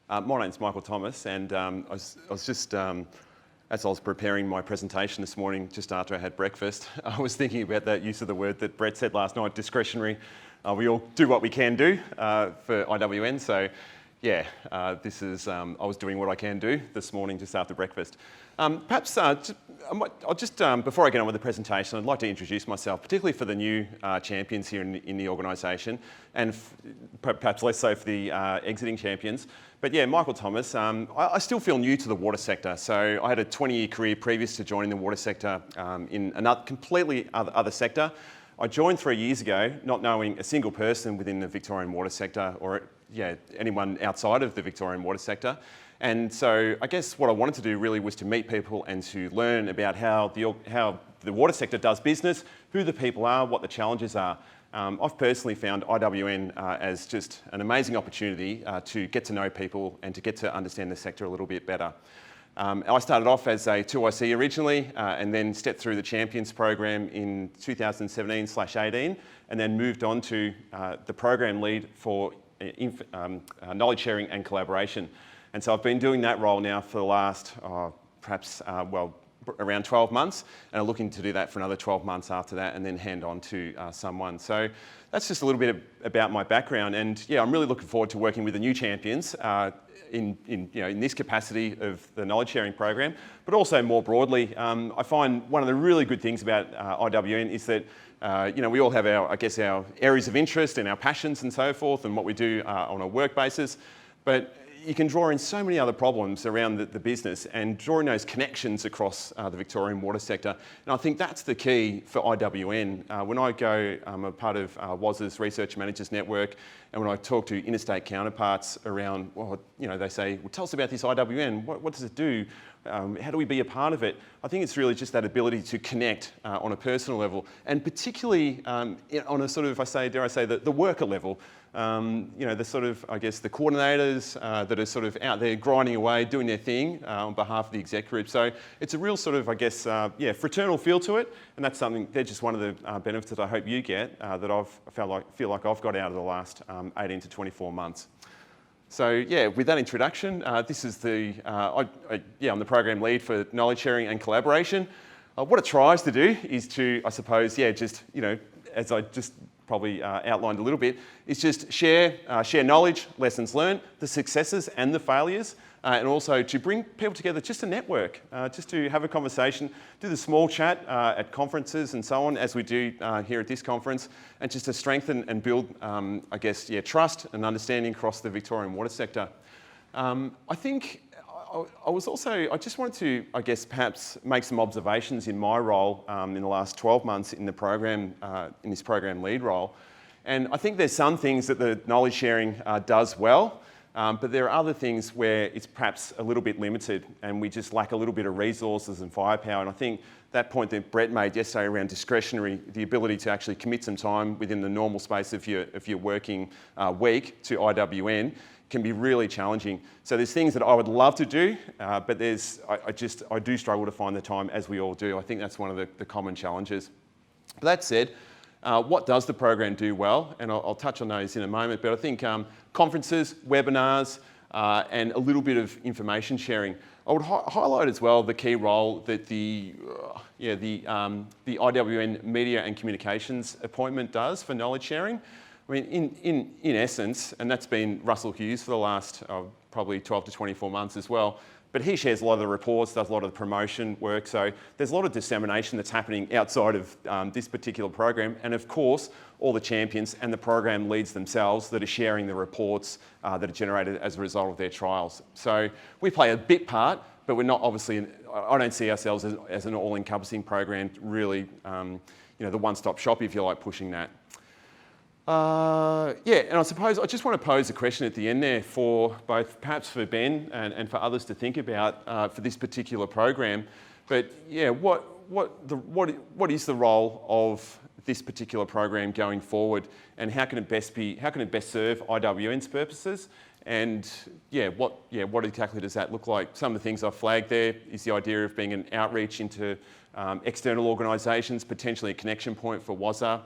My name's Michael Thomas, and I was just, as I was preparing my presentation this morning, just after I had breakfast, I was thinking about that use of the word that Brett said last night, discretionary. We all do what we can do for IWN, so yeah, I was doing what I can do this morning just after breakfast. Perhaps I'll just, before I get on with the presentation, I'd like to introduce myself, particularly for the new champions here in the organisation, and perhaps less so for the exiting champions. But yeah, Michael Thomas, I still feel new to the water sector. So I had a 20-year career previous to joining the water sector in another completely other sector. I joined 3 years ago, not knowing a single person within the Victorian water sector or anyone outside of the Victorian water sector. And so I guess what I wanted to do really was to meet people and to learn about how the water sector does business, who the people are, what the challenges are. I've personally found IWN as just an amazing opportunity to get to know people and to get to understand the sector a little bit better. I started off as a 2IC originally and then stepped through the Champions program in 2017/18 and then moved on to the program lead for knowledge sharing and collaboration. And so I've been doing that role now for the last around 12 months, and I'm looking to do that for another 12 months after that and then hand on to someone. So that's just a little bit about my background, and yeah, I'm really looking forward to working with the new champions in this capacity of the knowledge sharing program, but also more broadly. I find one of the really good things about IWN is that we all have our areas of interest and our passions and so forth and what we do on a work basis, but you can draw in so many other problems around the business and drawing those connections across the Victorian water sector. And I think that's the key for IWN. When I go, I'm a part of WAS's Research Managers Network, and when I talk to interstate counterparts around, they say, well, tell us about this IWN, what does it do? How do we be a part of it? I think it's really just that ability to connect on a personal level, and particularly on a sort of, dare I say, the worker level. The sort of, the coordinators that are sort of out there grinding away, doing their thing on behalf of the exec group. So it's a real sort of, fraternal feel to it, and that's something, they're just one of the benefits that I hope you get that feel like I've got out of the last 18 to 24 months. So yeah, with that introduction, this is I'm the program lead for knowledge sharing and collaboration. What it tries to do is to, as I just probably outlined a little bit, is just share knowledge, lessons learned, the successes and the failures, and also to bring people together just to network, just to have a conversation, do the small chat at conferences and so on, as we do here at this conference, and just to strengthen and build, trust and understanding across the Victorian water sector. I just wanted to, perhaps make some observations in my role in the last 12 months in the program, in this program lead role. And I think there's some things that the knowledge sharing does well, but there are other things where it's perhaps a little bit limited and we just lack a little bit of resources and firepower. And I think that point that Brett made yesterday around discretionary, the ability to actually commit some time within the normal space of your working week to IWN, can be really challenging. So there's things that I would love to do, but I do struggle to find the time, as we all do. I think that's one of the common challenges. But that said, what does the program do well? And I'll touch on those in a moment, but I think conferences, webinars, and a little bit of information sharing. I would highlight as well the key role that the IWN Media and Communications appointment does for knowledge sharing. I mean, in essence, and that's been Russell Hughes for the last probably 12 to 24 months as well, but he shares a lot of the reports, does a lot of the promotion work, so there's a lot of dissemination that's happening outside of this particular program, and of course, all the champions and the program leads themselves that are sharing the reports that are generated as a result of their trials. So we play a big part, but we're not obviously, I don't see ourselves as an all-encompassing program, really, the one-stop shop, if you like, pushing that. And I suppose I just want to pose a question at the end there for both, perhaps for Ben and for others to think about for this particular program. But yeah, what is the role of this particular program going forward, and how can it best serve IWN's purposes? And what exactly does that look like? Some of the things I've flagged there is the idea of being an outreach into external organisations, potentially a connection point for WASA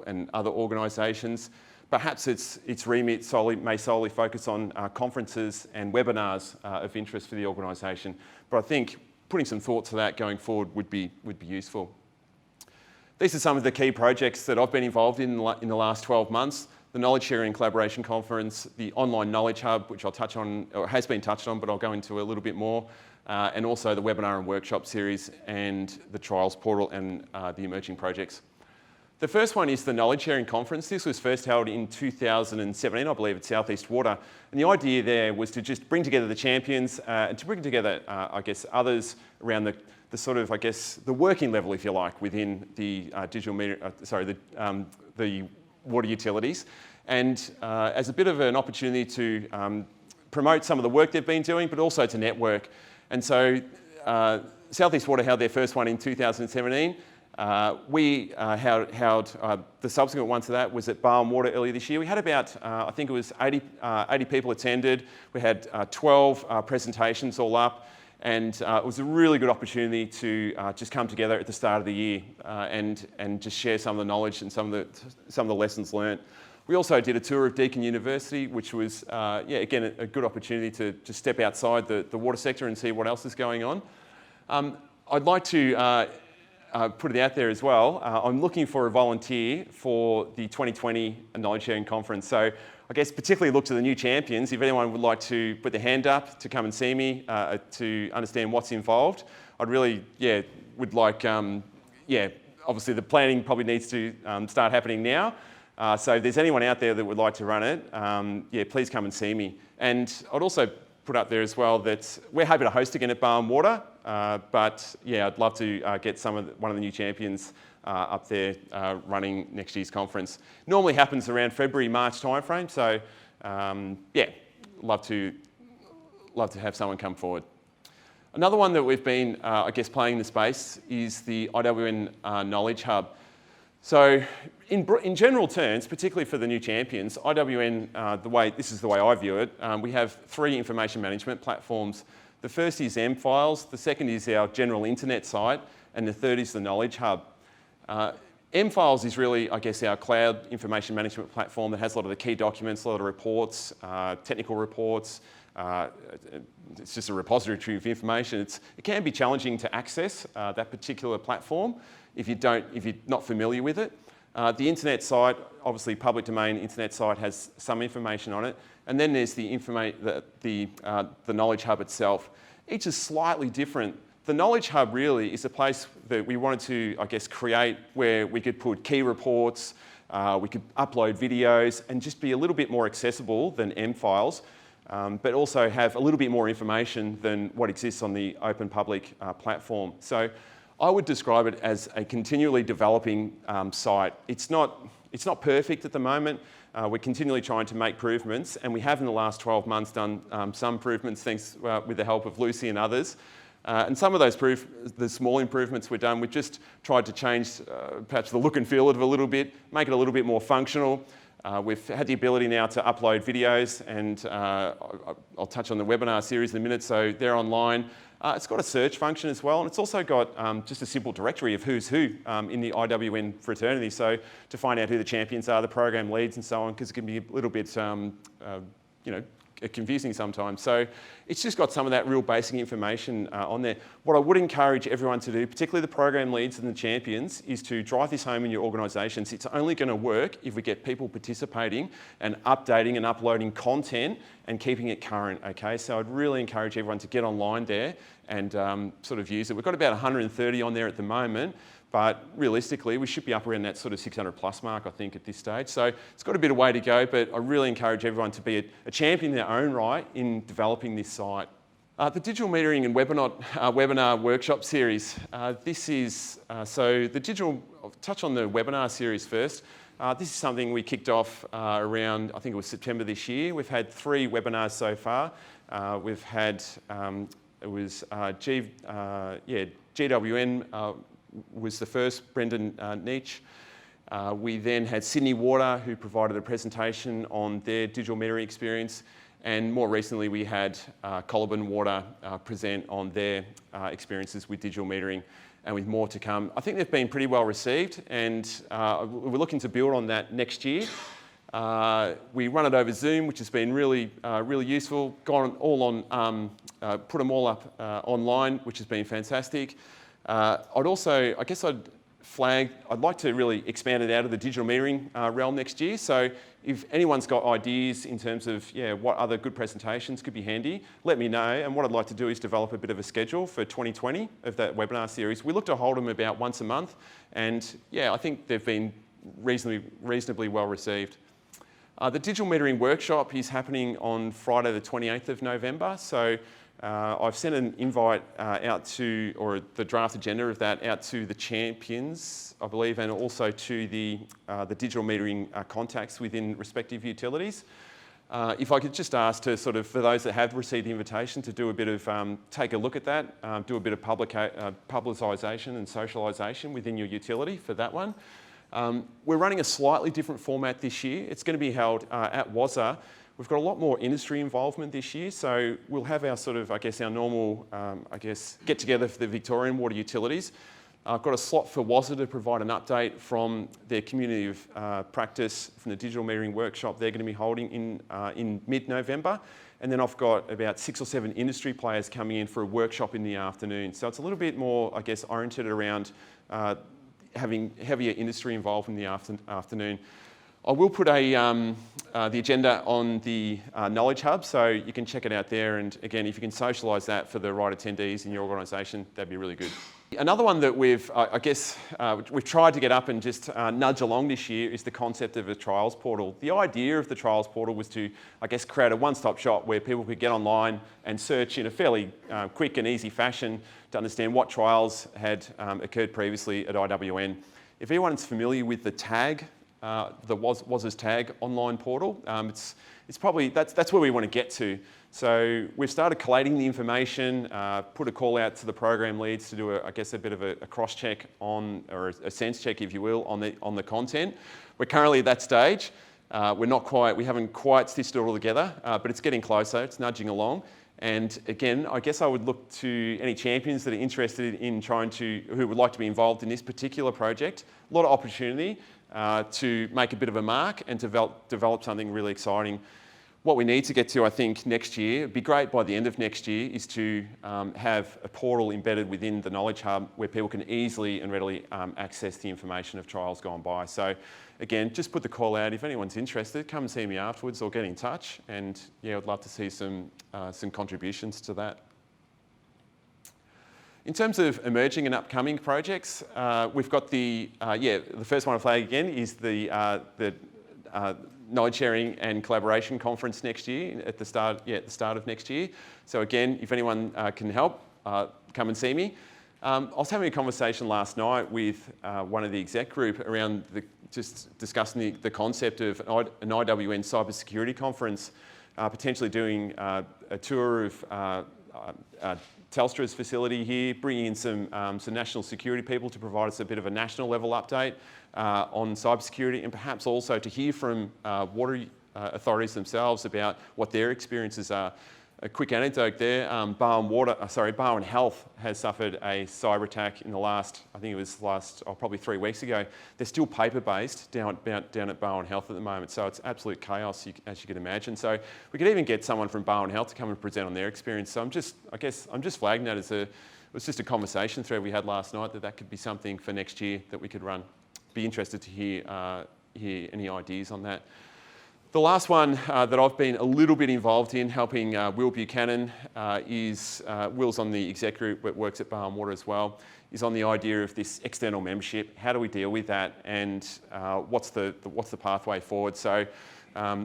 and other organisations. perhaps its remit may solely focus on conferences and webinars of interest for the organisation. But I think putting some thought to that going forward would be useful. These are some of the key projects that I've been involved in the last 12 months. The Knowledge Sharing and Collaboration Conference, the Online Knowledge Hub, which I'll touch on, or has been touched on, but I'll go into a little bit more, and also the webinar and workshop series and the Trials Portal and the emerging projects. The first one is the Knowledge Sharing Conference. This was first held in 2017, I believe, at South East Water. And the idea there was to just bring together the champions and to bring together, I guess, others around the sort of, I guess, the working level, if you like, within the the water utilities. And as a bit of an opportunity to promote some of the work they've been doing, but also to network. And so South East Water held their first one in 2017. We held the subsequent one to that was at Barwon Water earlier this year. We had about, I think it was 80 people attended. We had 12 presentations all up, and it was a really good opportunity to just come together at the start of the year and just share some of the knowledge and some of the lessons learned. We also did a tour of Deakin University, which was, again, a good opportunity to just step outside the water sector and see what else is going on. I'd like to put it out there as well. I'm looking for a volunteer for the 2020 Knowledge Sharing Conference. So I guess particularly look to the new champions. If anyone would like to put their hand up to come and see me to understand what's involved, I'd really, would like, obviously the planning probably needs to start happening now. So if there's anyone out there that would like to run it, please come and see me. And I'd also put up there as well that we're happy to host again at Barwon Water, but I'd love to get one of the new champions up there running next year's conference. Normally happens around February, March timeframe, so love to have someone come forward. Another one that we've been, playing in the space is the IWN Knowledge Hub. So in general terms, particularly for the new champions, IWN, this is the way I view it, we have 3 information management platforms. The first is M-Files, the second is our general internet site, and the third is the Knowledge Hub. M-Files is really, our cloud information management platform that has a lot of the key documents, a lot of reports, technical reports. It's just a repository of information. It can be challenging to access that particular platform if you're not familiar with it. The internet site, obviously public domain internet site, has some information on it. And then there's the Knowledge Hub itself. Each is slightly different. The Knowledge Hub really is a place that we wanted to, create where we could put key reports, we could upload videos and just be a little bit more accessible than M-Files, but also have a little bit more information than what exists on the open public platform. So I would describe it as a continually developing site. It's not perfect at the moment. We're continually trying to make improvements, and we have in the last 12 months done some improvements thanks with the help of Lucy and others. And some of the small improvements we've done, we've just tried to change perhaps the look and feel of it a little bit, make it a little bit more functional. We've had the ability now to upload videos, and I'll touch on the webinar series in a minute, so they're online. It's got a search function as well, and it's also got just a simple directory of who's who in the IWN fraternity, so to find out who the champions are, the program leads and so on, because it can be a little bit confusing sometimes. So it's just got some of that real basic information on there. What I would encourage everyone to do, particularly the program leads and the champions, is to drive this home in your organisations. It's only going to work if we get people participating and updating and uploading content and keeping it current, okay? So I'd really encourage everyone to get online there and sort of use it. We've got about 130 on there at the moment, but realistically, we should be up around that sort of 600 plus mark, I think, at this stage. So it's got a bit of way to go, but I really encourage everyone to be a champion in their own right in developing this site. The digital metering and webinar workshop series. I'll touch on the webinar series first. This is something we kicked off around, I think it was September this year. We've had 3 webinars so far. We've had, GWN was the first, Brendan Neach. We then had Sydney Water, who provided a presentation on their digital metering experience. And more recently, we had Collaburn Water present on their experiences with digital metering, and with more to come. I think they've been pretty well received, and we're looking to build on that next year. We run it over Zoom, which has been really useful. Gone all on, put them all up online, which has been fantastic. I'd flag, I'd like to really expand it out of the digital metering realm next year. So if anyone's got ideas in terms of what other good presentations could be handy, let me know. And what I'd like to do is develop a bit of a schedule for 2020 of that webinar series. We look to hold them about once a month, and I think they've been reasonably well received. The digital metering workshop is happening on Friday the 28th of November. So I've sent an invite out to, or the draft agenda of that out to the champions, I believe, and also to the digital metering contacts within respective utilities. If I could just ask to sort of, for those that have received the invitation, to do a bit of, take a look at that, do a bit of publicisation and socialisation within your utility for that one. We're running a slightly different format this year. It's going to be held at WASA. We've got a lot more industry involvement this year, so we'll have our sort of, our normal, get together for the Victorian water utilities. I've got a slot for WASA to provide an update from their community of practice from the digital metering workshop they're going to be holding in mid-November. And then I've got about 6 or 7 industry players coming in for a workshop in the afternoon. So it's a little bit more, oriented around having heavier industry involved in the afternoon. I will put the agenda on the Knowledge Hub, so you can check it out there. And again, if you can socialise that for the right attendees in your organisation, that'd be really good. Another one that we've tried to get up and just nudge along this year is the concept of a trials portal. The idea of the trials portal was to, create a one-stop shop where people could get online and search in a fairly quick and easy fashion to understand what trials had occurred previously at IWN. If anyone's familiar with the TAG, the WAS's TAG online portal, it's probably, that's where we want to get to. So we've started collating the information, put a call out to the program leads to do a bit of a cross-check on, or a sense check, if you will, on the content. We're currently at that stage. We haven't quite stitched it all together, but it's getting closer, it's nudging along. And again, I would look to any champions that are interested in who would like to be involved in this particular project. A lot of opportunity to make a bit of a mark and develop something really exciting. What we need to get to, I think, next year, it'd be great by the end of next year, is to have a portal embedded within the Knowledge Hub where people can easily and readily access the information of trials gone by. So again, just put the call out. If anyone's interested, come and see me afterwards or get in touch. And I'd love to see some contributions to that. In terms of emerging and upcoming projects, we've got the first one I flag again is the Knowledge Sharing and Collaboration Conference next year, at the start of next year. So again, if anyone can help, come and see me. I was having a conversation last night with one of the exec group around just discussing the concept of an IWN cybersecurity conference, potentially doing a tour of Telstra's facility here, bringing in some national security people to provide us a bit of a national level update on cybersecurity, and perhaps also to hear from water authorities themselves about what their experiences are. A quick anecdote there, Barwon Health has suffered a cyber attack in the probably 3 weeks ago. They're still paper-based down at Barwon Health at the moment, so it's absolute chaos, as you can imagine. So we could even get someone from Barwon Health to come and present on their experience. So I'm just flagging that it was just a conversation thread we had last night that could be something for next year that we could run. Be interested to hear any ideas on that. The last one that I've been a little bit involved in, helping Will Buchanan, Will's on the exec group but works at Barwon Water as well, is on the idea of this external membership. How do we deal with that, and what's the pathway forward? So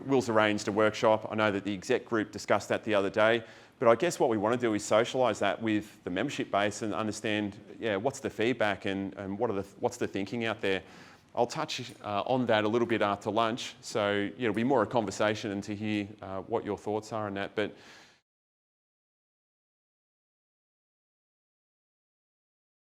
Will's arranged a workshop. I know that the exec group discussed that the other day, but I guess what we want to do is socialise that with the membership base and understand, what's the feedback and what's the thinking out there. I'll touch on that a little bit after lunch, so it'll be more a conversation and to hear what your thoughts are on that. But